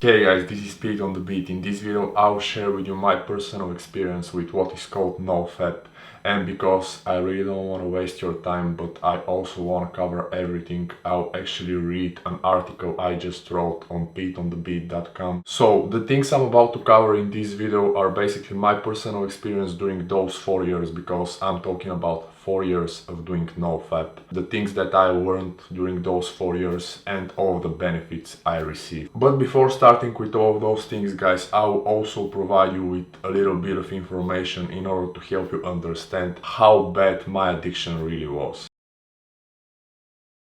Hey guys, this is Pete on the Beat. In this video I'll share with you my personal experience with what is called Nofap, and because I really don't want to waste your time, but I also want to cover everything, I'll actually read an article I just wrote on PETEONTHEBEAT.com. So the things I'm about to cover in this video are basically my personal experience during those 4 years, because I'm talking about 4 years of doing Nofap, the things that I learned during those 4 years and all of the benefits I received. But before starting with all of those things, guys, I will also provide you with a little bit of information in order to help you understand how bad my addiction really was.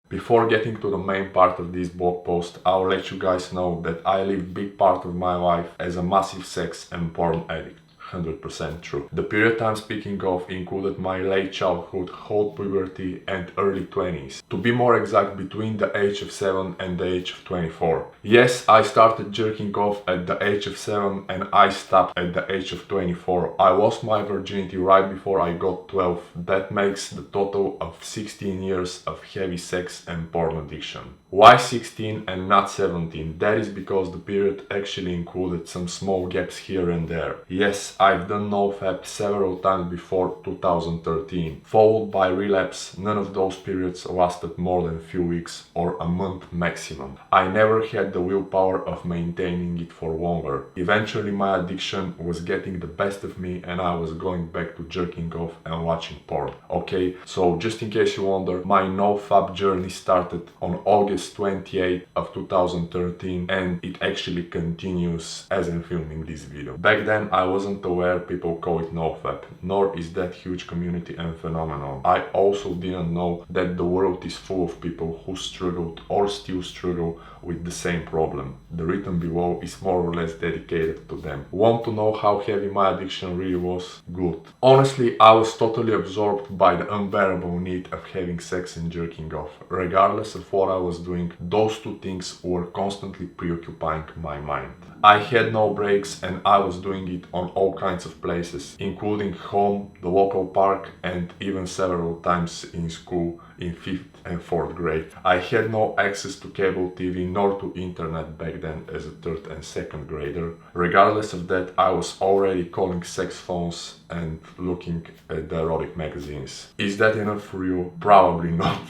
Before getting to the main part of this blog post, I'll let you guys know that I lived big part of my life as a massive sex and porn addict. 100% true. The period I'm speaking of included my late childhood, whole puberty and early 20s. To be more exact, between the age of 7 and the age of 24. Yes, I started jerking off at the age of 7 and I stopped at the age of 24. I lost my virginity right before I got 12. That makes the total of 16 years of heavy sex and porn addiction. Why 16 and not 17? That is because the period actually included some small gaps here and there. Yes, I've done Nofap several times before 2013, followed by relapse. None of those periods lasted more than a few weeks or a month maximum. I never had the willpower of maintaining it for longer. Eventually my addiction was getting the best of me and I was going back to jerking off and watching porn. Okay, so just in case you wonder, my Nofap journey started on August 28th of 2013 and it actually continues as I'm filming this video. Back then I wasn't aware people call it Nofap, nor is that huge community and phenomenon. I also didn't know that the world is full of people who struggled or still struggle with the same problem. The written below is more or less dedicated to them. Want to know how heavy my addiction really was? Good. Honestly, I was totally absorbed by the unbearable need of having sex and jerking off. Regardless of what I was doing, those two things were constantly preoccupying my mind. I had no breaks and I was doing it on all kinds of places, including home, the local park and even several times in school in 5th and 4th grade. I had no access to cable TV nor to internet back then as a 3rd and 2nd grader. Regardless of that, I was already calling sex phones and looking at the erotic magazines. Is that enough for you? Probably not.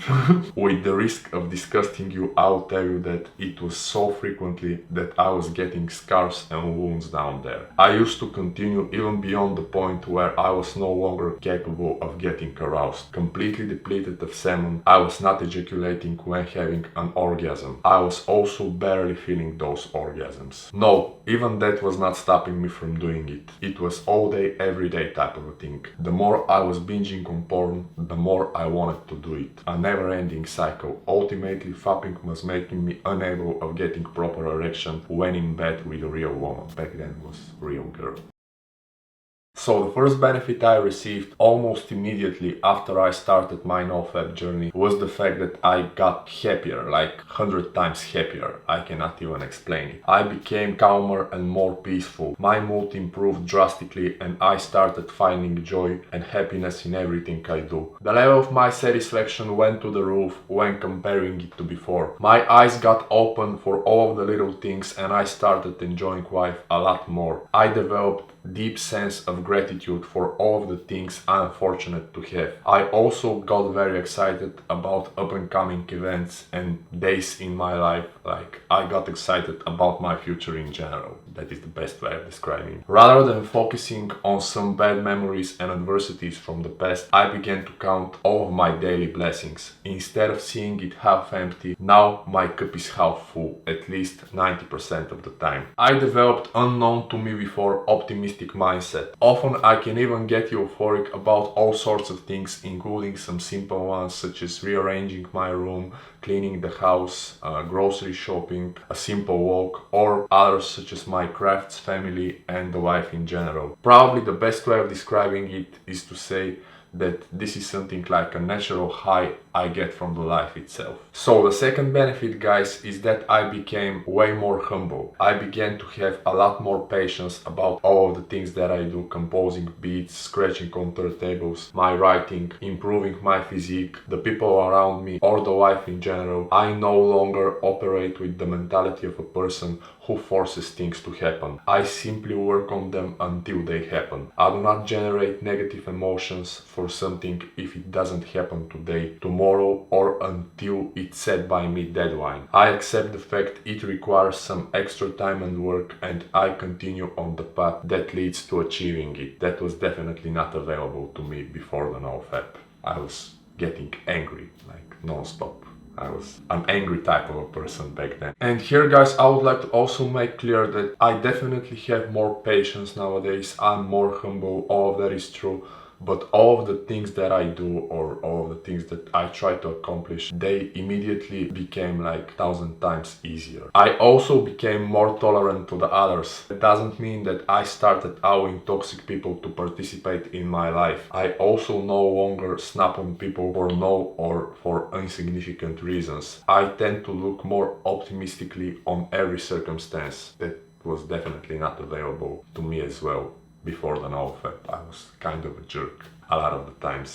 With the risk of disgusting you, I'll tell you that it was so frequently that I was getting scars and wounds down there. I used to continue even beyond the point where I was no longer capable of getting aroused. Completely depleted of semen, I was not ejaculating when having an orgasm. I was also barely feeling those orgasms. No, even that was not stopping me from doing it. It was all day, every day type of a thing. The more I was binging on porn, the more I wanted to do it. A never-ending cycle. Ultimately, fapping was making me unable of getting proper erection when in bed with a real woman. Back then was real girl. So the first benefit I received almost immediately after I started my Nofap journey was the fact that I got happier, like 100 times happier. I cannot even explain it. I became calmer and more peaceful. My mood improved drastically and I started finding joy and happiness in everything I do. The level of my satisfaction went to the roof when comparing it to before. My eyes got open for all of the little things and I started enjoying life a lot more. I developed deep sense of gratitude for all of the things I'm fortunate to have. I also got very excited about up and coming events and days in my life. Like, I got excited about my future in general. That is the best way of describing it. Rather than focusing on some bad memories and adversities from the past, I began to count all of my daily blessings. Instead of seeing it half empty, now my cup is half full, at least 90% of the time. I developed unknown to me before optimistic mindset. Often I can even get euphoric about all sorts of things, including some simple ones such as rearranging my room, cleaning the house, grocery shopping, a simple walk, or others such as my crafts, family and the life in general. Probably the best way of describing it is to say that this is something like a natural high I get from the life itself. So the second benefit, guys, is that I became way more humble. I began to have a lot more patience about all of the things that I do, composing beats, scratching on turntables, my writing, improving my physique, the people around me, or the life in general. I no longer operate with the mentality of a person who forces things to happen. I simply work on them until they happen. I do not generate negative emotions for something if it doesn't happen today, tomorrow, or until it's set by me deadline. I accept the fact it requires some extra time and work, and I continue on the path that leads to achieving it. That was definitely not available to me before the Nofap. I was getting angry, like non-stop. I was an angry type of a person back then. And here, guys, I would like to also make clear that I definitely have more patience nowadays. I'm more humble, all of that is true. But all of the things that I do, or all of the things that I try to accomplish, they immediately became like 1,000 times easier. I also became more tolerant to the others. It doesn't mean that I started allowing toxic people to participate in my life. I also no longer snap on people for no or for insignificant reasons. I tend to look more optimistically on every circumstance. That was definitely not available to me as well. Before the Nofap, I was kind of a jerk a lot of the times.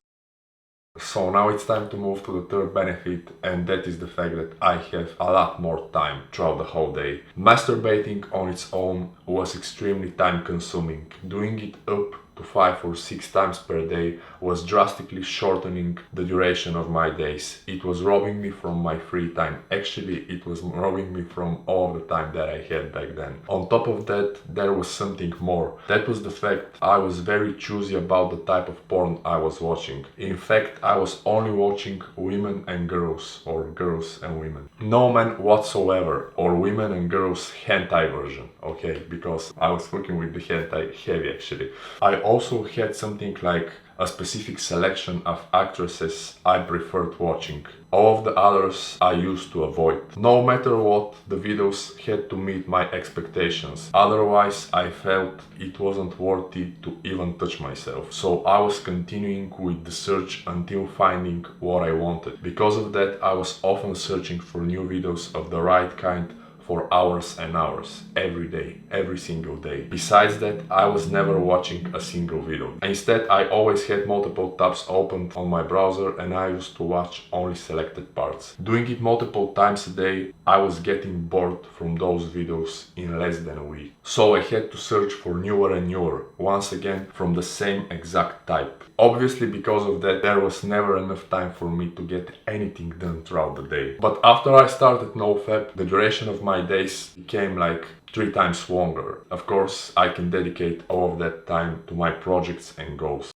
So now it's time to move to the third benefit, and that is the fact that I have a lot more time throughout the whole day. Masturbating on its own was extremely time consuming. Doing it up to 5 or 6 times per day was drastically shortening the duration of my days. It was robbing me from my free time. Actually, it was robbing me from all the time that I had back then. On top of that, there was something more. That was the fact I was very choosy about the type of porn I was watching. In fact, I was only watching women and girls, or girls and women. No men whatsoever, or women and girls hentai version, okay? Because I was working with the hentai heavy actually. I also had something like a specific selection of actresses I preferred watching. All of the others I used to avoid. No matter what, the videos had to meet my expectations. Otherwise, I felt it wasn't worthy to even touch myself. So I was continuing with the search until finding what I wanted. Because of that, I was often searching for new videos of the right kind for hours and hours, every day, every single day. Besides that, I was never watching a single video. Instead, I always had multiple tabs opened on my browser, and I used to watch only selected parts. Doing it multiple times a day, I was getting bored from those videos in less than a week. So I had to search for newer and newer, once again from the same exact type. Obviously, because of that, there was never enough time for me to get anything done throughout the day. But after I started Nofap, the duration of my days became like 3 times longer. Of course, I can dedicate all of that time to my projects and goals.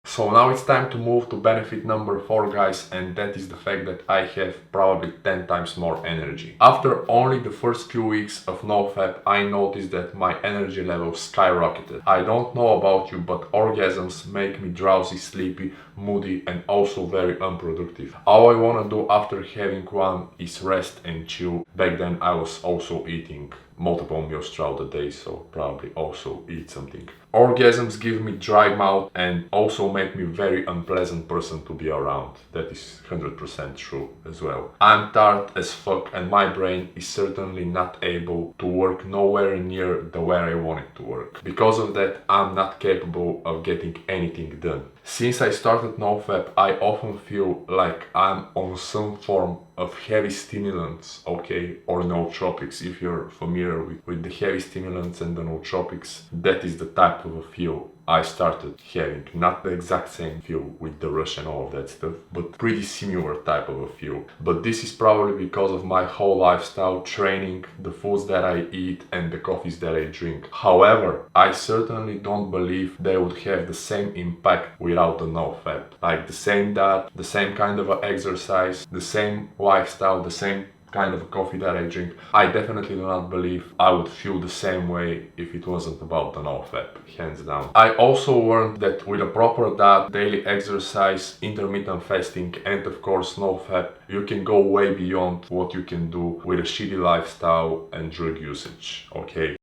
So now it's time to move to benefit number 4, guys, and that is the fact that I have probably 10 times more energy. After only the first few weeks of Nofap, I noticed that my energy level skyrocketed. I don't know about you, but orgasms make me drowsy, sleepy, moody, and also very unproductive. All I wanna do after having one is rest and chill. Back then I was also eating multiple meals throughout the day, so probably also eat something. Orgasms give me dry mouth and also make me very unpleasant person to be around. That is 100% true as well. I'm tired as fuck and my brain is certainly not able to work nowhere near the way I want it to work. Because of that, I'm not capable of getting anything done. Since I started Nofap, I often feel like I'm on some form of heavy stimulants, okay, or nootropics. If you're familiar with the heavy stimulants and the nootropics, that is the type of a feel I started having. Not the exact same feel with the rush and all of that stuff, but pretty similar type of a feel. But this is probably because of my whole lifestyle, training, the foods that I eat and the coffees that I drink. However, I certainly don't believe they would have the same impact without the Nofap. Like the same diet, the same kind of exercise, the same lifestyle, the same kind of coffee that I drink. I definitely do not believe I would feel the same way if it wasn't about the Nofap, hands down. I also learned that with a proper diet, daily exercise, intermittent fasting, and of course Nofap, you can go way beyond what you can do with a shitty lifestyle and drug usage, okay?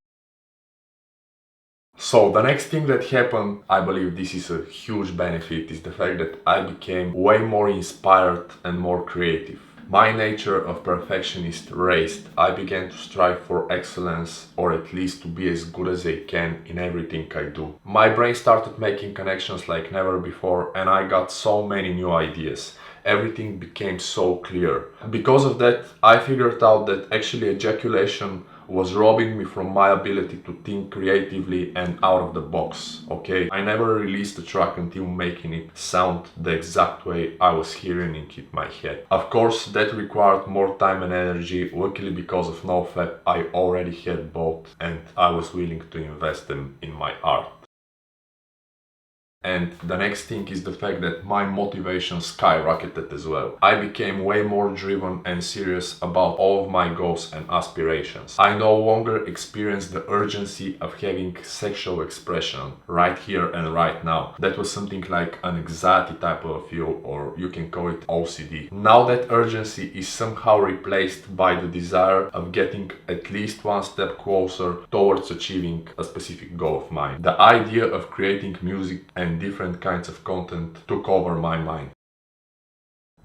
So the next thing that happened, I believe this is a huge benefit, is the fact that I became way more inspired and more creative. My nature of perfectionist raised. I began to strive for excellence, or at least to be as good as I can in everything I do. My brain started making connections like never before, and I got so many new ideas. Everything became so clear. Because of that, I figured out that actually ejaculation was robbing me from my ability to think creatively and out of the box, okay? I never released the track until making it sound the exact way I was hearing it in my head. Of course, that required more time and energy. Luckily, because of Nofap, I already had both and I was willing to invest them in my art. And the next thing is the fact that my motivation skyrocketed as well. I became way more driven and serious about all of my goals and aspirations. I no longer experienced the urgency of having sexual expression right here and right now. That was something like an anxiety type of feel, or you can call it OCD. Now that urgency is somehow replaced by the desire of getting at least one step closer towards achieving a specific goal of mine. The idea of creating music and different kinds of content took over my mind.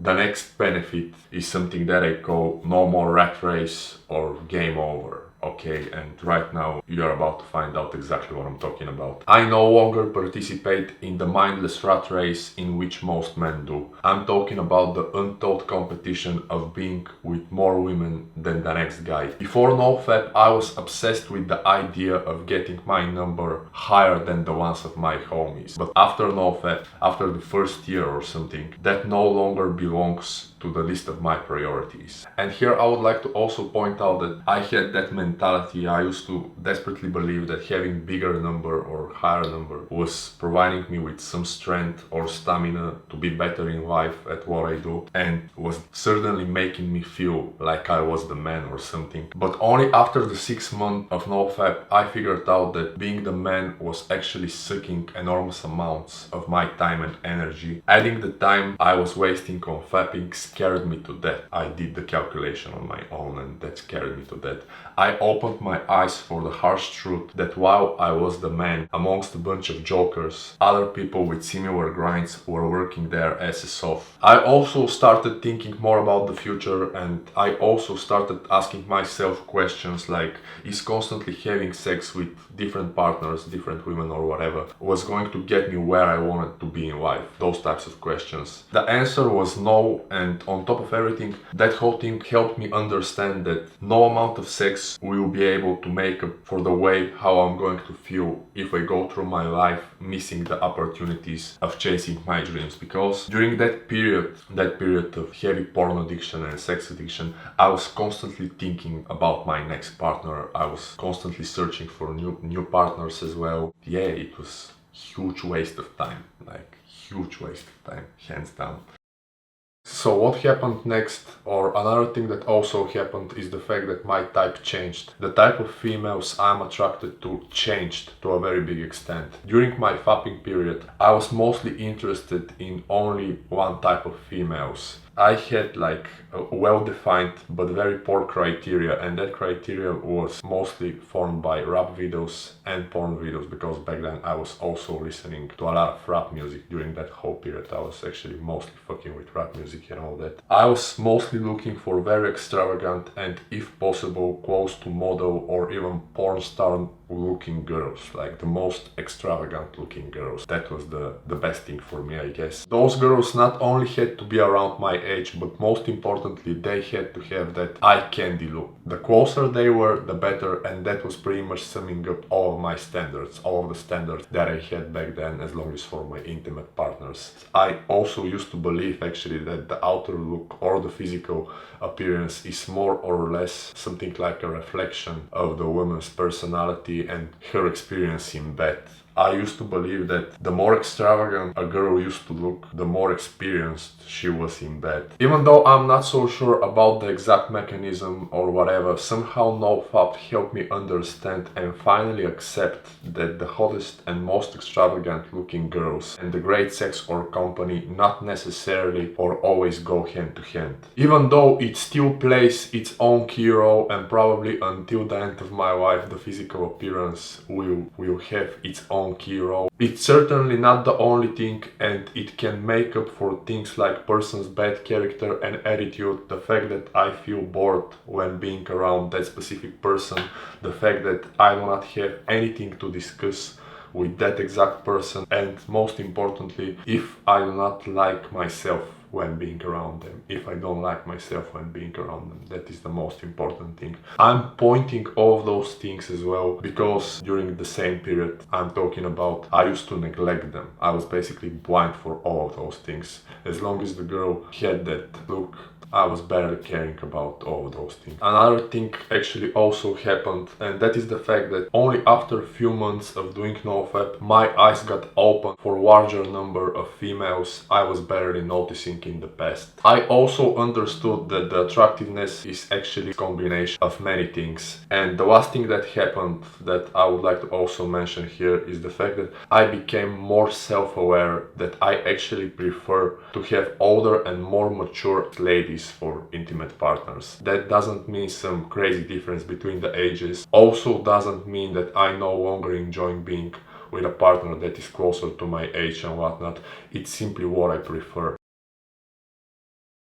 The next benefit is something that I call no more rat race or game over. Okay, and right now you're about to find out exactly what I'm talking about. I no longer participate in the mindless rat race in which most men do. I'm talking about the untold competition of being with more women than the next guy. Before Nofap, I was obsessed with the idea of getting my number higher than the ones of my homies. But after Nofap, after the first year or something, that no longer belongs to the list of my priorities. And here I would like to also point out that I had that mentality. I used to desperately believe that having bigger number or higher number was providing me with some strength or stamina to be better in life at what I do, and was certainly making me feel like I was the man or something. But only after the 6 months of Nofap, I figured out that being the man was actually sucking enormous amounts of my time and energy. Adding the time I was wasting on fapping scared me to death. I did the calculation on my own and that scared me to death. I opened my eyes for the harsh truth that while I was the man amongst a bunch of jokers, other people with similar grinds were working their asses off. I also started thinking more about the future, and I also started asking myself questions like, is constantly having sex with different partners, different women or whatever, was going to get me where I wanted to be in life? Those types of questions. The answer was no, and on top of everything, that whole thing helped me understand that no amount of sex will be able to make up for the way how I'm going to feel if I go through my life missing the opportunities of chasing my dreams. Because during that period of heavy porn addiction and sex addiction, I was constantly thinking about my next partner. I was constantly searching for new partners as well. Yeah, it was huge waste of time, like huge waste of time, hands down. So what happened next, or another thing that also happened, is the fact that my type changed. The type of females I'm attracted to changed to a very big extent. During my fapping period, I was mostly interested in only one type of females. I had like a well-defined but very poor criteria, and that criteria was mostly formed by rap videos and porn videos, because back then I was also listening to a lot of rap music. During that whole period I was actually mostly fucking with rap music and all that. I was mostly looking for very extravagant and, if possible, close to model or even porn star looking girls, like the most extravagant looking girls. That was the best thing for me, I guess. Those girls not only had to be around my age, but most importantly, they had to have that eye candy look. The closer they were, the better, and that was pretty much summing up all of my standards, all of the standards that I had back then, as long as for my intimate partners. I also used to believe actually that the outer look or the physical appearance is more or less something like a reflection of the woman's personality and her experience in bed. I used to believe that the more extravagant a girl used to look, the more experienced she was in bed. Even though I'm not so sure about the exact mechanism or whatever, somehow Nofap helped me understand and finally accept that the hottest and most extravagant looking girls and the great sex or company not necessarily or always go hand to hand. Even though it still plays its own key role, and probably until the end of my life the physical appearance will have its own key role, it's certainly not the only thing, and it can make up for things like person's bad character and attitude, the fact that I feel bored when being around that specific person, the fact that I do not have anything to discuss with that exact person, and most importantly, if I do not like myself when being around them, if I don't like myself when being around them. That is the most important thing. I'm pointing all of those things as well because during the same period I'm talking about, I used to neglect them. I was basically blind for all of those things. As long as the girl had that look, I was barely caring about all of those things. Another thing actually also happened, and that is the fact that only after a few months of doing Nofap, my eyes got open for a larger number of females I was barely noticing in the past. I also understood that the attractiveness is actually a combination of many things. And the last thing that happened that I would like to also mention here is the fact that I became more self-aware that I actually prefer to have older and more mature ladies for intimate partners. That doesn't mean some crazy difference between the ages. Also doesn't mean that I no longer enjoy being with a partner that is closer to my age and whatnot. It's simply what I prefer.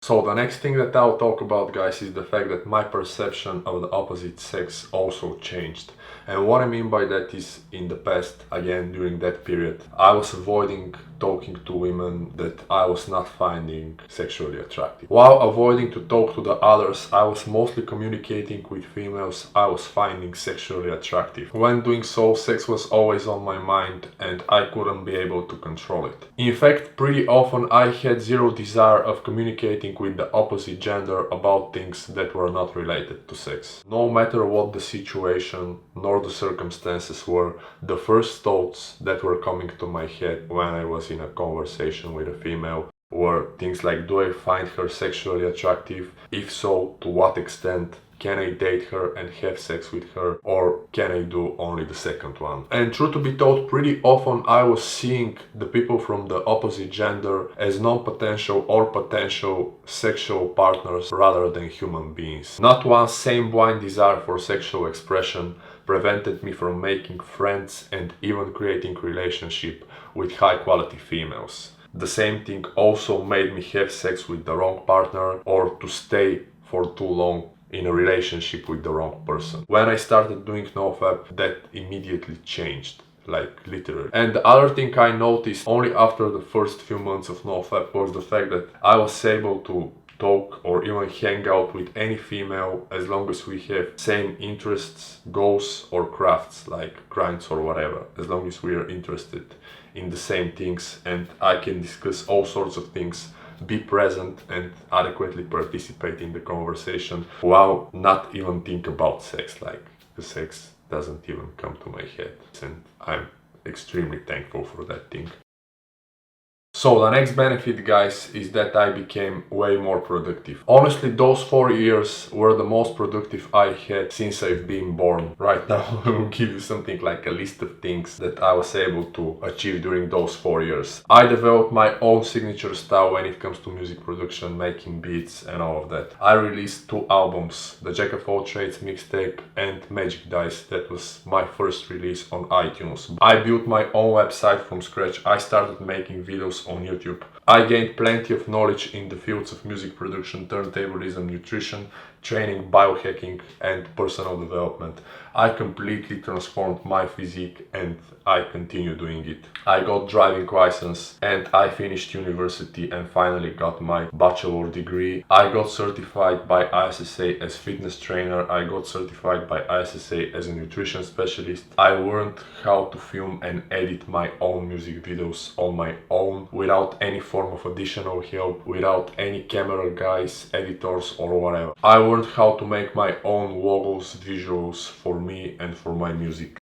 So the next thing that I'll talk about, guys, is the fact that my perception of the opposite sex also changed. And what I mean by that is, in the past, again during that period, I was avoiding talking to women that I was not finding sexually attractive. While avoiding to talk to the others, I was mostly communicating with females I was finding sexually attractive. When doing so, sex was always on my mind and I couldn't be able to control it. In fact, pretty often I had zero desire of communicating with the opposite gender about things that were not related to sex. No matter what the situation nor the circumstances were, the first thoughts that were coming to my head when I was in a conversation with a female were things like, do I find her sexually attractive? If so, to what extent? Can I date her and have sex with her, or can I do only the second one? And truth to be told, pretty often I was seeing the people from the opposite gender as non-potential or potential sexual partners rather than human beings. Not one same blind desire for sexual expression prevented me from making friends and even creating relationship with high quality females. The same thing also made me have sex with the wrong partner or to stay for too long in a relationship with the wrong person. When I started doing Nofap, that immediately changed. Like literally. And the other thing I noticed only after the first few months of Nofap was the fact that I was able to talk or even hang out with any female as long as we have same interests, goals or crafts like grinds or whatever, as long as we are interested in the same things and I can discuss all sorts of things, be present and adequately participate in the conversation while not even think about sex, like the sex doesn't even come to my head, and I'm extremely thankful for that thing. So the next benefit, guys, is that I became way more productive. Honestly, those 4 years were the most productive I had since I've been born. Right now, I will give you something like a list of things that I was able to achieve during those 4 years. I developed my own signature style when it comes to music production, making beats and all of that. I released 2 albums, the Jack of All Trades mixtape and Magic Dice. That was my first release on iTunes. I built my own website from scratch. I started making videos on YouTube. I gained plenty of knowledge in the fields of music production, turntablism, nutrition, training, biohacking and personal development. I completely transformed my physique and I continue doing it. I got driving license and I finished university and finally got my bachelor degree. I got certified by ISSA as fitness trainer. I got certified by ISSA as a nutrition specialist. I learned how to film and edit my own music videos on my own without any form of additional help, without any camera guys, editors or whatever. I learned how to make my own logos, visuals for me and for my music.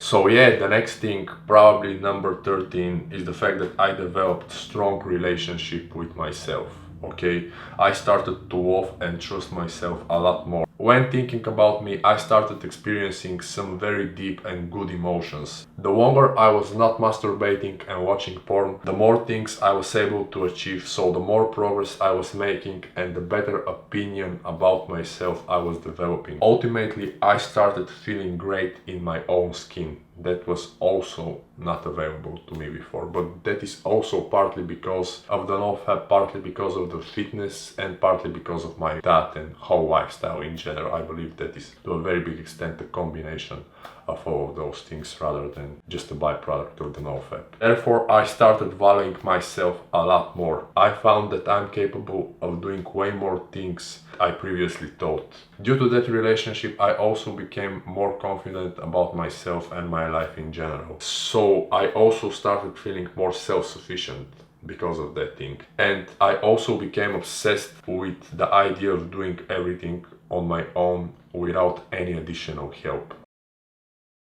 So yeah, the next thing, probably number 13, is the fact that I developed strong relationship with myself. Okay, I started to love and trust myself a lot more. When thinking about me, I started experiencing some very deep and good emotions. The longer I was not masturbating and watching porn, the more things I was able to achieve, so the more progress I was making and the better opinion about myself I was developing. Ultimately, I started feeling great in my own skin. That was also not available to me before, but that is also partly because of the Nofap, partly because of the fitness, and partly because of my diet and whole lifestyle in general. I believe that is to a very big extent a combination of all of those things rather than just a byproduct of the Nofap. Therefore, I started valuing myself a lot more. I found that I'm capable of doing way more things I previously thought. Due to that relationship, I also became more confident about myself and my life in general. So I also started feeling more self-sufficient because of that thing. And I also became obsessed with the idea of doing everything on my own without any additional help.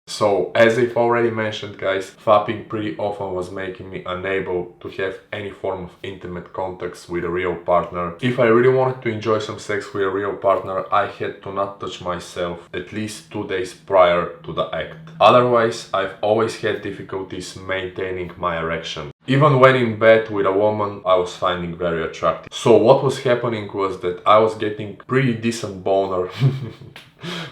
So, as I've already mentioned, guys, fapping pretty often was making me unable to have any form of intimate contacts with a real partner. If I really wanted to enjoy some sex with a real partner, I had to not touch myself at least 2 days prior to the act. Otherwise, I've always had difficulties maintaining my erection. Even when in bed with a woman, I was finding very attractive. So what was happening was that I was getting pretty decent boner,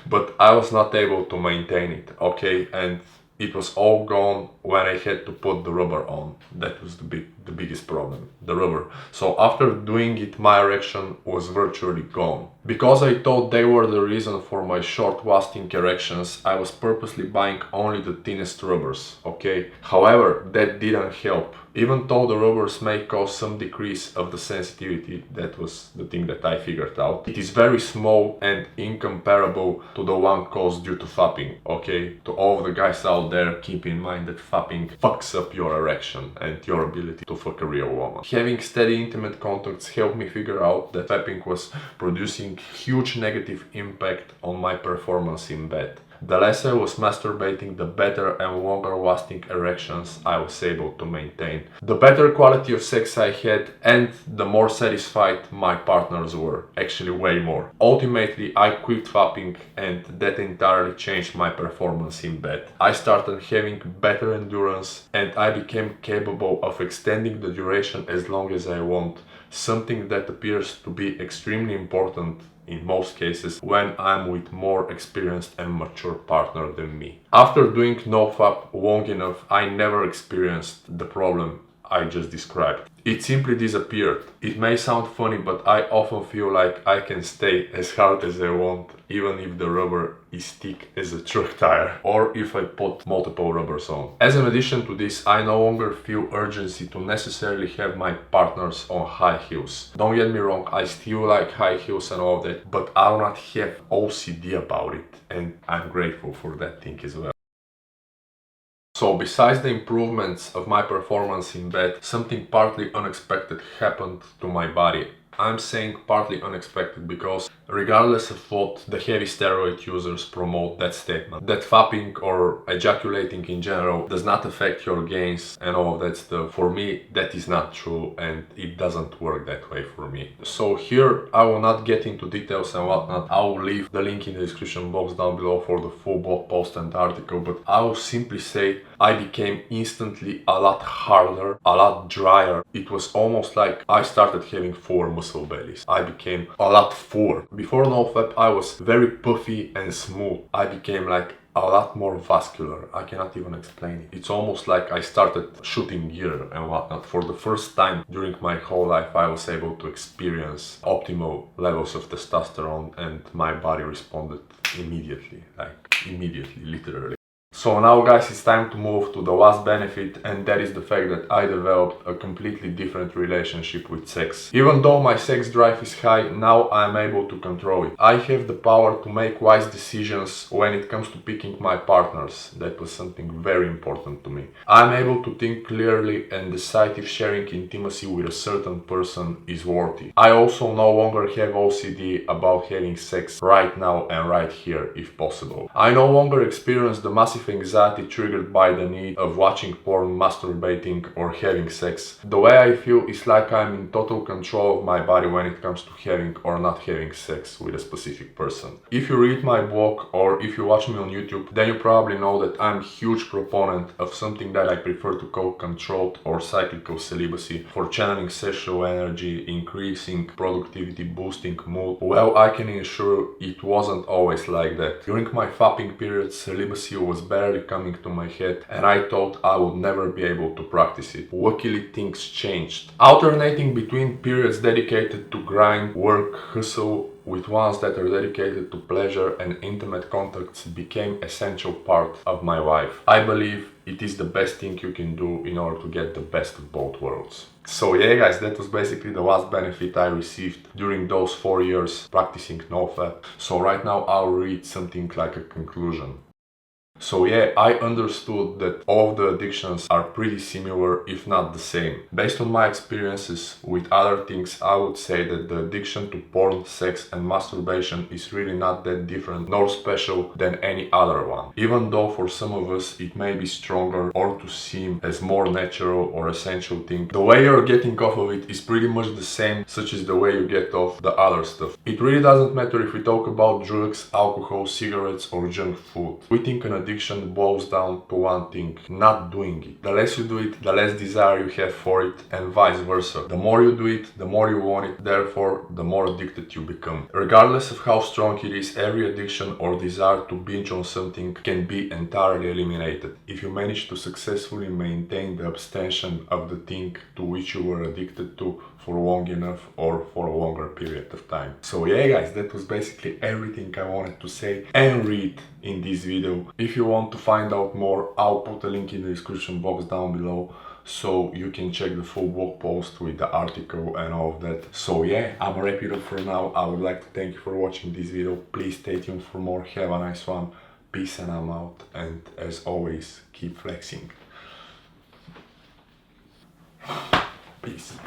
but I was not able to maintain it, okay? And it was all gone when I had to put the rubber on. That was the biggest problem, the rubber. So after doing it, my erection was virtually gone. Because I thought they were the reason for my short-lasting erections, I was purposely buying only the thinnest rubbers, okay? However, that didn't help. Even though the rubbers may cause some decrease of the sensitivity, that was the thing that I figured out, it is very small and incomparable to the one caused due to fapping, okay? To all of the guys out there, keep in mind that fapping fucks up your erection and your ability to fuck a real woman. Having steady intimate contacts helped me figure out that fapping was producing huge negative impact on my performance in bed. The less I was masturbating, the better and longer lasting erections I was able to maintain. The better quality of sex I had and the more satisfied my partners were. Actually way more. Ultimately, I quit fapping and that entirely changed my performance in bed. I started having better endurance and I became capable of extending the duration as long as I want. Something that appears to be extremely important in most cases when I'm with more experienced and mature partner than me. After doing Nofap long enough, I never experienced the problem I just described. It simply disappeared. It may sound funny, but I often feel like I can stay as hard as I want, even if the rubber is thick as a truck tire, or if I put multiple rubbers on. As an addition to this, I no longer feel urgency to necessarily have my partners on high heels. Don't get me wrong, I still like high heels and all that, but I do not have OCD about it, and I'm grateful for that thing as well. So besides the improvements of my performance in bed, something partly unexpected happened to my body. I'm saying partly unexpected because regardless of what the heavy steroid users promote that statement, that fapping or ejaculating in general does not affect your gains and all of that stuff, for me that is not true and it doesn't work that way for me. So here I will not get into details and whatnot. I will leave the link in the description box down below for the full blog post and article, but I will simply say I became instantly a lot harder, a lot drier. It was almost like I started having 4 muscle bellies. I became a lot fuller. Before Nofap, I was very puffy and smooth. I became like a lot more vascular. I cannot even explain it. It's almost like I started shooting gear and whatnot. For the first time during my whole life, I was able to experience optimal levels of testosterone and my body responded immediately, literally. So now guys, it's time to move to the last benefit, and that is the fact that I developed a completely different relationship with sex. Even though my sex drive is high, now I'm able to control it. I have the power to make wise decisions when it comes to picking my partners. That was something very important to me. I'm able to think clearly and decide if sharing intimacy with a certain person is worthy. I also no longer have OCD about having sex right now and right here if possible. I no longer experience the massive anxiety triggered by the need of watching porn, masturbating or having sex. The way I feel is like I'm in total control of my body when it comes to having or not having sex with a specific person. If you read my blog or if you watch me on YouTube, then you probably know that I'm a huge proponent of something that I prefer to call controlled or cyclical celibacy for channeling sexual energy, increasing productivity, boosting mood. Well, I can assure it wasn't always like that. During my fapping period, celibacy was barely coming to my head and I thought I would never be able to practice it. Luckily, things changed. Alternating between periods dedicated to grind, work, hustle, with ones that are dedicated to pleasure and intimate contacts became essential part of my life. I believe it is the best thing you can do in order to get the best of both worlds. So yeah guys, that was basically the last benefit I received during those 4 years practicing Nofap. So right now I'll read something like a conclusion. So yeah, I understood that all of the addictions are pretty similar, if not the same. Based on my experiences with other things, I would say that the addiction to porn, sex and masturbation is really not that different nor special than any other one. Even though for some of us it may be stronger or to seem as more natural or essential thing, the way you're getting off of it is pretty much the same, such as the way you get off the other stuff. It really doesn't matter if we talk about drugs, alcohol, cigarettes or junk food. We think an addiction boils down to one thing: not doing it. The less you do it, the less desire you have for it, and vice versa. The more you do it, the more you want it, therefore the more addicted you become. Regardless of how strong it is, every addiction or desire to binge on something can be entirely eliminated if you manage to successfully maintain the abstention of the thing to which you were addicted to for long enough or for a longer period of time. So yeah guys, that was basically everything I wanted to say and read in this video. If you want to find out more, I'll put a link in the description box down below so you can check the full blog post with the article and all of that. So yeah, I'm wrap it up for now. I would like to thank you for watching this video. Please stay tuned for more. Have a nice one. Peace and I'm out. And as always, keep flexing. Peace.